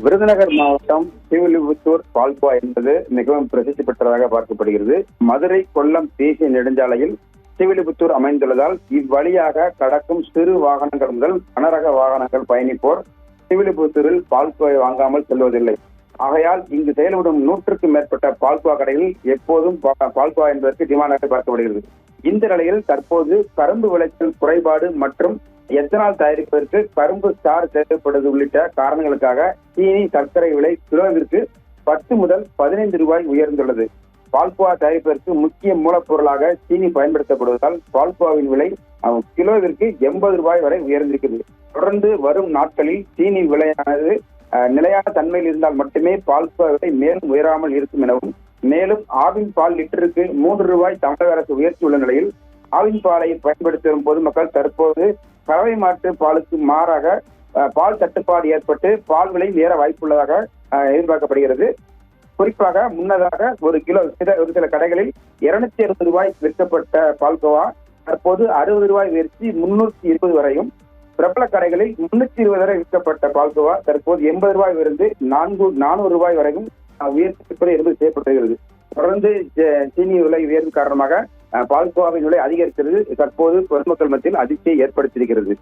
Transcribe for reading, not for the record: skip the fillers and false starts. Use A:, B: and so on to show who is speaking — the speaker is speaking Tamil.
A: விருதுநகர் மாவட்டம் ஸ்ரீவில்லிபுத்தூர் பால்கோவா என்பது மிகவும் பிரசித்தி பெற்றதாக பார்க்கப்படுகிறது. மதுரை கொல்லம் தேசிய நெடுஞ்சாலையில் ஸ்ரீவில்லிபுத்தூர் அமைந்துள்ளதால் இவ்வழியாக கடக்கும் சிறு வாகனங்கள் முதல் கனரக வாகனங்கள் பயணிப்போர் ஸ்ரீவில்லிபுத்தூரில் பால்கோவை வாங்காமல் செல்வதில்லை. ஆகையால் இங்கு செயல்படும் 100க்கும் மேற்பட்ட பால்கோவா கடைகளில் எப்போதும் பால்கோவா என்பதற்கு டிமாண்டாக பார்க்கப்படுகிறது. இந்த நிலையில் தற்போது கரும்பு விளைச்சல் குறைபாடு மற்றும் எத்தனால் தயாரிப்பதற்கு கரும்பு சாறு தேவைப்படுவது உள்ளிட்ட காரணங்களுக்காக சீனி சர்க்கரை விலை கிலோவிற்கு 10 முதல் 15 ரூபாய் உயர்ந்துள்ளது. பால்கோவா தயாரிப்பதற்கு முக்கிய மூலப்பொருளாக சீனி பயன்படுத்தப்படுவதால் பால்கோவாவின் விலை கிலோவிற்கு 80 ரூபாய் வரை உயர்ந்திருக்கிறது. தொடர்ந்து வரும் நாட்களில் சீனி விலையானது நிலையான தன்மையில் இருந்தால் மட்டுமே பால்கோவா விலை மேலும் உயராமல் இருக்கும் எனவும், மேலும் ஆவின் பால் லிட்டருக்கு 3 ரூபாய் தமிழக அரசு உயர்த்தியுள்ள நிலையில் ஆவின் பாலை பயன்படுத்தி வரும் பொதுமக்கள் தற்போது கறவை மாட்டு பாலுக்கு மாறாக பால் தட்டுப்பாடு ஏற்பட்டு பால் விலை ஏற வாய்ப்புள்ளதாக எதிர்பார்க்கப்படுகிறது. குறிப்பாக முன்னதாக ஒரு சில கடைகளில் 260 ரூபாய் விற்கப்பட்ட பால்கோவா தற்போது 60 ரூபாய் உயர்த்தி 320 வரையும், பிரபல கடைகளில் 320 வரை விற்கப்பட்ட பால்கோவா தற்போது 80 ரூபாய் உயர்ந்து 400 ரூபாய் வரையும் உயர்த்திப்பது என்பது செய்யப்படுகிறது. தொடர்ந்து சீனி விலை உயர்வு காரணமாக பால்கோவாவின் விலை அதிகரிக்கிறது தற்போது பொதுமக்கள் மத்தியில் அதிர்ச்சியை ஏற்படுத்தியிருக்கிறது.